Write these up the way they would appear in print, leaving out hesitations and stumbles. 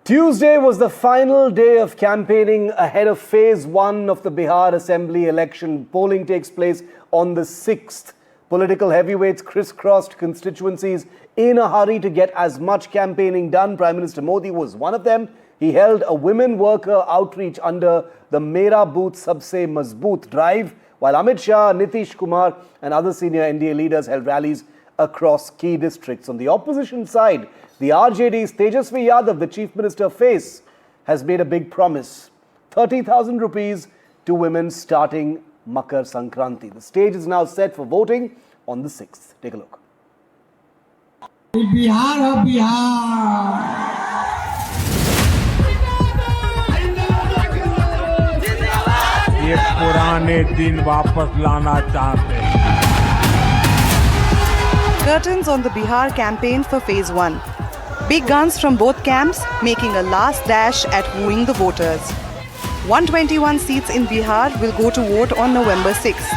Tuesday was the final day of campaigning ahead of phase 1 of the Bihar Assembly election. Polling takes place on the 6th. Political heavyweights crisscrossed constituencies in a hurry to get as much campaigning done. Prime Minister Modi was one of them. He held a women worker outreach under the Mera Booth Sabse Mazboot drive, while Amit Shah, Nitish Kumar and other senior NDA leaders held rallies across key districts. On the opposition side, the RJD's Tejasvi Yadav, the Chief Minister face, has made a big promise. 30,000 rupees to women starting Makar Sankranti. The stage is now set for voting on the 6th. Take a look. Bihar हो बिहार, ये पुराने दिन वापस लाना चाहते हैं. Curtains on the Bihar campaign for phase 1. Big guns from both camps making a last dash at wooing the voters. 121 seats in Bihar will go to vote on November 6th.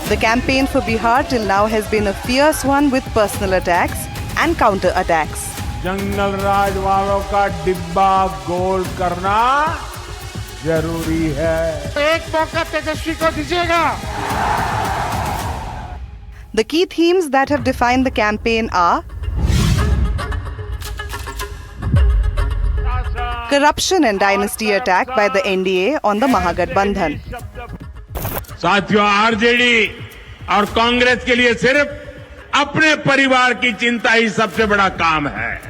The campaign for Bihar till now has been a fierce one with personal attacks and counter-attacks. जंगल राज वालों का डिब्बा गोल करना जरूरी है. एक मौका तेजस्वी को दीजिएगा. The key themes that have defined the campaign are corruption and dynasty attack by the NDA on the Mahagathbandhan. साथियों, आरजेडी और कांग्रेस के लिए सिर्फ अपने परिवार की चिंता ही सबसे बड़ा काम है.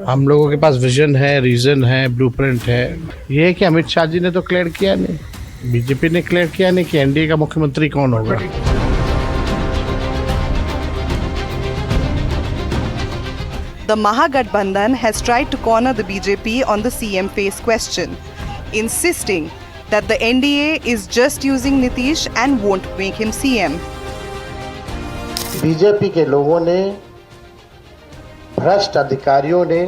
हम लोगों के पास विजन है, रीजन है, ब्लूप्रिंट है. ये है कि अमित शाह जी ने तो क्लियर किया नहीं, बीजेपी ने क्लियर किया नहीं कि एनडीए का मुख्यमंत्री कौन होगा. The Mahagathbandhan has tried to corner the BJP on the CM face question, insisting that the NDA is just using Nitish and won't make him CM. BJP के लोगों ने, भ्रष्ट अधिकारियों ने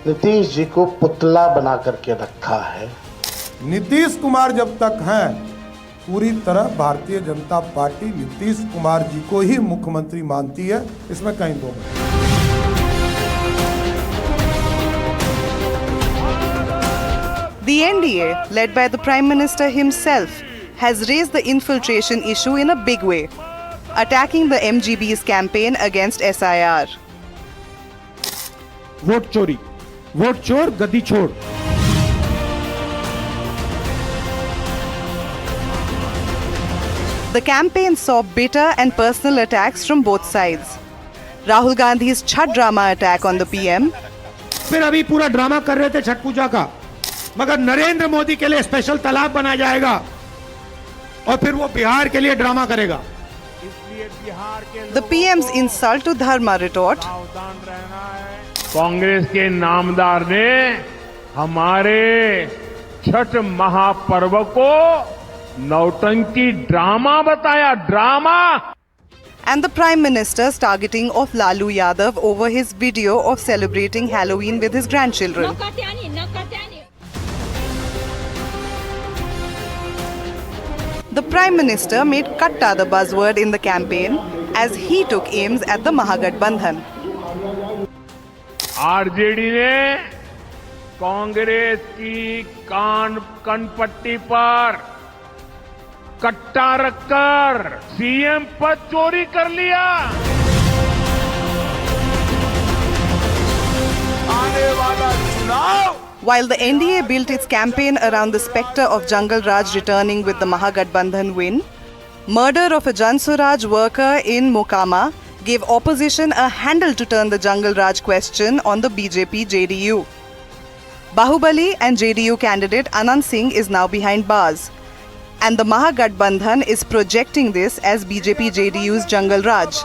नीतीश जी को पुतला बना करके रखा है. नीतीश कुमार जब तक हैं, पूरी तरह भारतीय जनता पार्टी नीतीश कुमार जी को ही मुख्यमंत्री मानती है. इसमें कहीं दो नहीं. The NDA, led by the Prime Minister himself, has raised the infiltration issue in a big way, attacking the MGB's campaign against SIR. Vote चोरी, वोट चोर गद्दी छोड़. The campaign saw bitter and personal attacks from both sides. Rahul Gandhi's Chhat drama attack on the PM. फिर अभी पूरा drama कर रहे थे छठ पूजा का, मगर नरेंद्र मोदी के लिए स्पेशल तालाब बनाया जाएगा और फिर वो बिहार के लिए ड्रामा करेगा. The PM's insult to Dharma retort. Congress के नामदार ने हमारे छठ महापर्व को नौटंकी ड्रामा बताया. Drama. And the Prime Minister's targeting of Lalu Yadav over his video of celebrating Halloween with his grandchildren. The Prime Minister made Katta the buzzword in the campaign as he took aims at the Mahagathbandhan. RJD ने कांग्रेस की कनपट्टी पर कट्टा रखकर CM पद चोरी कर लिया. आने वाला चुनाव. While the NDA built its campaign around the spectre of Jungle Raj returning with the Mahagathbandhan win, murder of a Jan Suraj worker in Mokama gave opposition a handle to turn the Jungle Raj question on the BJP-JDU. Bahubali and JDU candidate Anand Singh is now behind bars, and the Mahagathbandhan is projecting this as BJP-JDU's Jungle Raj.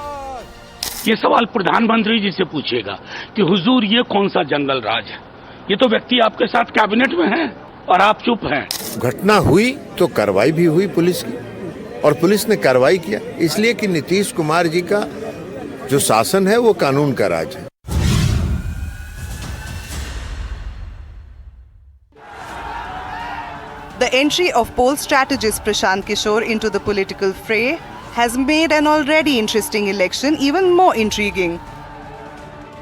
ये सवाल प्रधानमंत्री जी से पूछेगा कि हुजूर ये कौन सा जंगल राज है. ये तो व्यक्ति आपके साथ कैबिनेट में हैं और आप चुप हैं. घटना हुई तो कार्रवाई भी हुई पुलिस की, और पुलिस ने कार्रवाई किया इसलिए कि नीतीश कुमार जी का जो शासन है वो कानून का राज है. The entry of poll strategist Prashant Kishore into the political fray has made an already interesting election even more intriguing.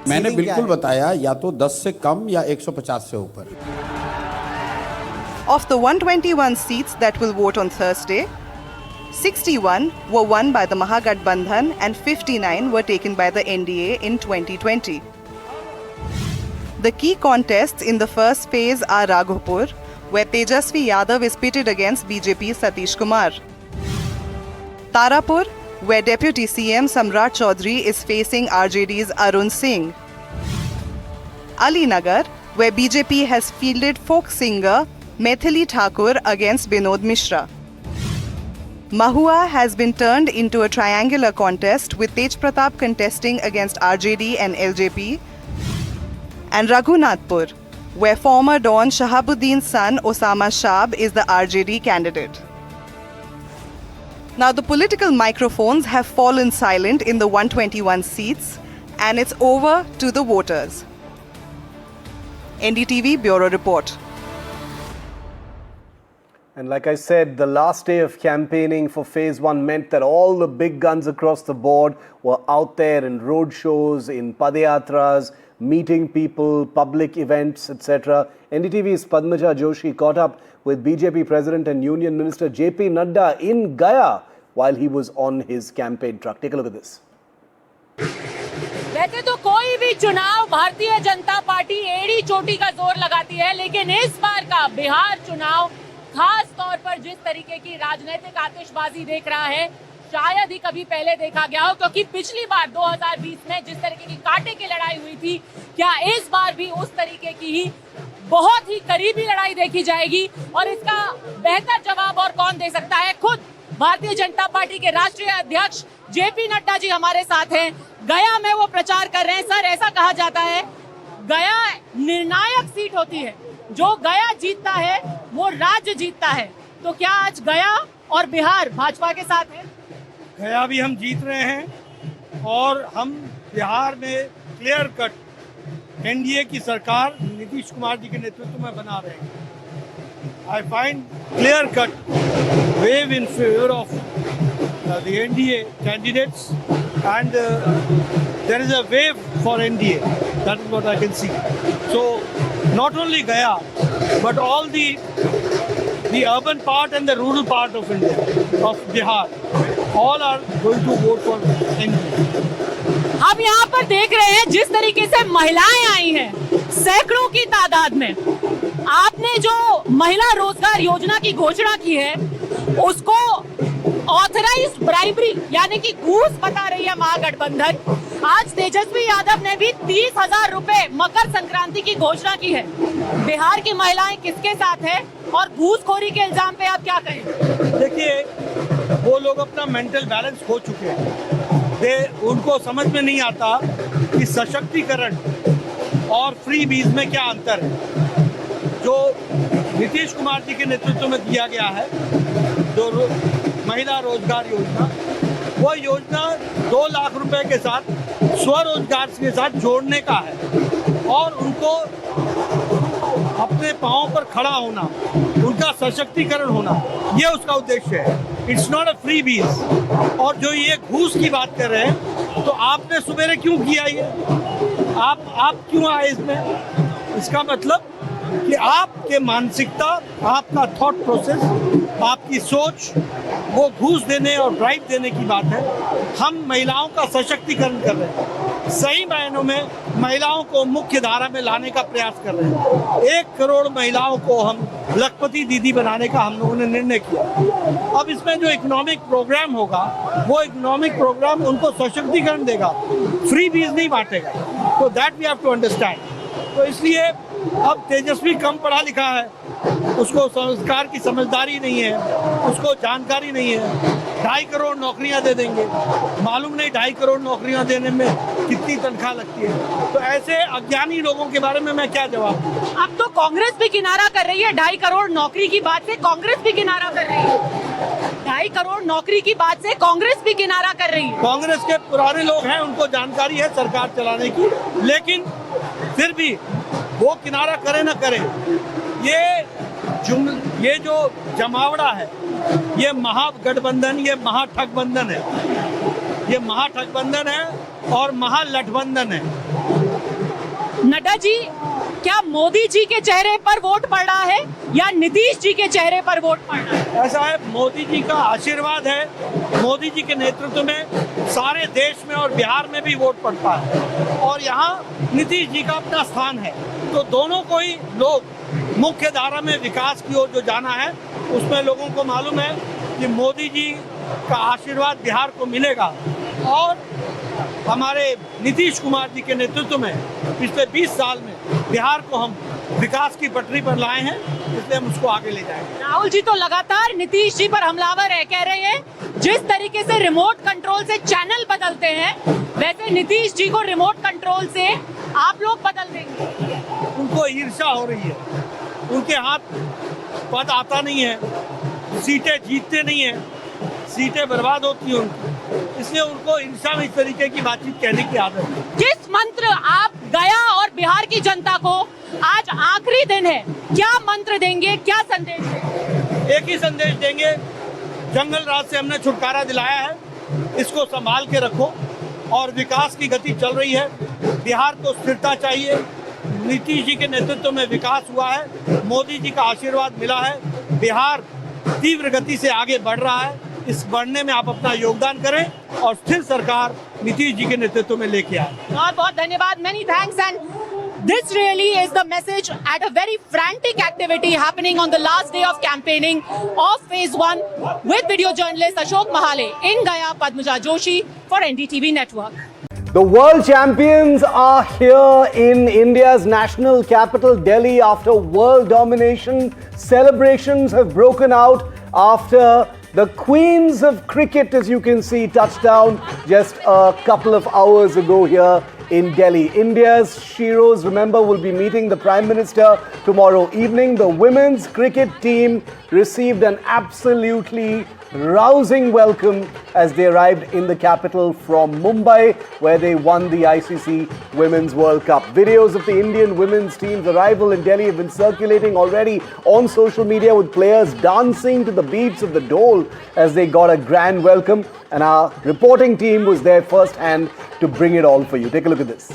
मैंने बिल्कुल बताया या तो 10 से कम या 150 से ऊपर। Of the 121 seats that will vote on Thursday, 61 were won by the Mahagathbandhan and 59 were taken by the NDA in 2020. The key contests in the first phase are Raghupur, where Tejasvi Yadav is pitted against BJP's Satish Kumar; Tarapur, where Deputy CM Samrat Chaudhary is facing RJD's Arun Singh; Alinagar, where BJP has fielded folk singer Maithili Thakur against Binod Mishra. Mahua has been turned into a triangular contest with Tej Pratap contesting against RJD and LJP, and Raghunathpur, where former Don Shahabuddin's son Osama Shab is the RJD candidate. Now the political microphones have fallen silent in the 121 seats, and it's over to the voters. NDTV Bureau Report. And like I said, the last day of campaigning for Phase 1 meant that all the big guns across the board were out there in road shows, in padayatras, meeting people, public events, etc. NDTV's Padmaja Joshi caught up with BJP President and Union Minister JP Nadda in Gaya while he was on his campaign truck. Take a look at this. वैसे तो कोई भी चुनाव Bharatiya Janata party एड़ी चोटी का जोर लगाती है, लेकिन इस बार का बिहार चुनाव खास तौर पर जिस तरीके की राजनीतिक आतिशबाजी देख रहा है, शायद ही कभी पहले देखा गया हो, क्योंकि पिछली बार 2020 में जिस तरीके की कांटे की लड़ाई हुई थी, क्या इस बार भी उस तरीके की ही बहुत ही करीबी लड़ाई देखी जाएगी? और इसका बेहतर जवाब और कौन दे सकता है? खुद भारतीय जनता पार्टी के राष्ट्रीय अध्यक्ष जेपी नड्डा जी हमारे साथ हैं। गया में वो प्रचार कर रहे हैं। सर, ऐसा कहा जाता है गया निर्णायक सीट होती है, जो गया जीतता है वो राज्य जीतता है, तो क्या आज गया और बिहार भाजपा के साथ है? गया भी हम जीत रहे हैं और हम बिहार में क्लियर कट एनडीए की सरकार नीतीश कुमार जी के नेतृत्व में बना रहे हैं। I find clear cut wave in favor of the NDA candidates, and there is a wave for NDA. That is what I can see. So not only Gaya, but all the urban part and the rural part of India, of Bihar, all are going to vote for NDA. हम यहाँ पर देख रहे हैं जिस तरीके से महिलाएं आई हैं सैकड़ों की तादाद में। आपने जो महिला रोजगार योजना की घोषणा की है, उसको ऑथराइज्ड ब्राइबरी यानी कि घूस बता रही है महागठबंधन। आज तेजस्वी यादव ने भी 30,000 रुपए मकर संक्रांति की घोषणा की है। बिहार की महिलाएं किसके साथ है और घूसखोरी के इल्जाम पे आप क्या कहें? देखिए, वो लोग अपना मेंटल बैलेंस खो चुके हैं। उनको समझ में नहीं आता कि सशक्तिकरण और फ्री बीज में क्या अंतर है। जो नीतीश कुमार जी के नेतृत्व में दिया गया है, जो महिला रोजगार योजना, वो योजना 2 लाख रुपए के साथ स्वरोजगार के साथ जोड़ने का है और उनको अपने पांव पर खड़ा होना, उनका सशक्तिकरण होना, ये उसका उद्देश्य है। इट्स नॉट अ फ्री बीज। और जो ये घूस की बात कर रहे हैं, तो आपने सवेरे क्यों किया ये? आप क्यों आए इसमें? इसका मतलब कि आपके मानसिकता, आपका थॉट प्रोसेस, आपकी सोच, वो घूस देने और ब्राइब देने की बात है। हम महिलाओं का सशक्तिकरण कर रहे हैं, सही मायनों में महिलाओं को मुख्य धारा में लाने का प्रयास कर रहे हैं। 1 करोड़ महिलाओं को हम लखपति दीदी बनाने का हम लोगों ने निर्णय किया। अब इसमें जो इकोनॉमिक प्रोग्राम होगा, वो इकोनॉमिक प्रोग्राम उनको सशक्तिकरण देगा, फ्री बीज नहीं बांटेगा। तो that we have to understand. तो इसलिए अब तेजस्वी कम पढ़ा लिखा है, उसको संस्कार की समझदारी नहीं है, उसको जानकारी नहीं है। 2.5 करोड़ नौकरियां दे देंगे, मालूम नहीं 2.5 करोड़ नौकरियां देने में कितनी तनख्वाह लगती है। तो ऐसे अज्ञानी लोगों के बारे में मैं क्या जवाब दूं? अब तो कांग्रेस भी किनारा कर रही है 2.5 करोड़ नौकरी की बात से। कांग्रेस भी किनारा कर रही है 2.5 करोड़ नौकरी की बात से। कांग्रेस भी किनारा कर रही है। कांग्रेस के पुराने लोग हैं, उनको जानकारी है सरकार चलाने की, लेकिन फिर भी वो किनारा करे ना करे, ये जो जमावड़ा है, ये महागठबंधन, ये महाठगबंधन है। ये महाठगबंधन है और महागठबंधन है। नड्डा जी, क्या मोदी जी के चेहरे पर वोट पड़ रहा है या नीतीश जी के चेहरे पर वोट पड़ रहा है? ऐसा है, मोदी जी का आशीर्वाद है। मोदी जी के नेतृत्व में सारे देश में और बिहार में भी वोट पड़ता है और यहाँ नीतीश जी का अपना स्थान है। तो दोनों को ही लोग मुख्य धारा में विकास की ओर जो जाना है, उसमें लोगों को मालूम है कि मोदी जी का आशीर्वाद बिहार को मिलेगा और हमारे नीतीश कुमार जी के नेतृत्व में पिछले 20 साल में बिहार को हम विकास की पटरी पर लाए हैं, इसलिए हम उसको आगे ले जाएंगे। राहुल जी तो लगातार नीतीश जी पर हमलावर है, कह रहे हैं जिस तरीके से रिमोट कंट्रोल से चैनल बदलते हैं, वैसे नीतीश जी को रिमोट कंट्रोल से आप लोग बदल देंगे। उनको ईर्ष्या हो रही है, उनके हाथ पद आता नहीं है, सीटें जीतते नहीं है, सीटें बर्बाद होती हैं उनकी, इसलिए उनको ईर्ष्या में इस तरीके की बातचीत कहने की आदत है। किस मंत्र आप गया और बिहार की जनता को, आज आखिरी दिन है, क्या मंत्र देंगे, क्या संदेश देंगे? एक ही संदेश देंगे, जंगल राज से हमने छुटकारा दिलाया है, इसको संभाल के रखो और विकास की गति चल रही है। बिहार को स्थिरता चाहिए, नीतीश जी के नेतृत्व में विकास हुआ है, मोदी जी का आशीर्वाद मिला है, बिहार तीव्र गति से आगे बढ़ रहा है। इस बढ़ने में आप अपना योगदान करें और स्थिर सरकार नीतीश जी के नेतृत्व में लेके आए। बहुत बहुत धन्यवाद, many thanks. And this really is the message at a very frantic activity happening on the last day of campaigning of phase 1 with video journalist Ashok Mahale in Gaya. Padmaja Joshi for NDTV Network. The world champions are here in India's national capital, Delhi, after world domination. Celebrations have broken out after the Queens of Cricket, as you can see, touched down just a couple of hours ago here in Delhi. India's Sheroes, remember, will be meeting the Prime Minister tomorrow evening. The women's cricket team received an absolutely rousing welcome as they arrived in the capital from Mumbai, where they won the ICC Women's World Cup. Videos of the Indian women's team's arrival in Delhi have been circulating already on social media, with players dancing to the beats of the dole as they got a grand welcome. And our reporting team was there firsthand to bring it all for you. Take a look at this.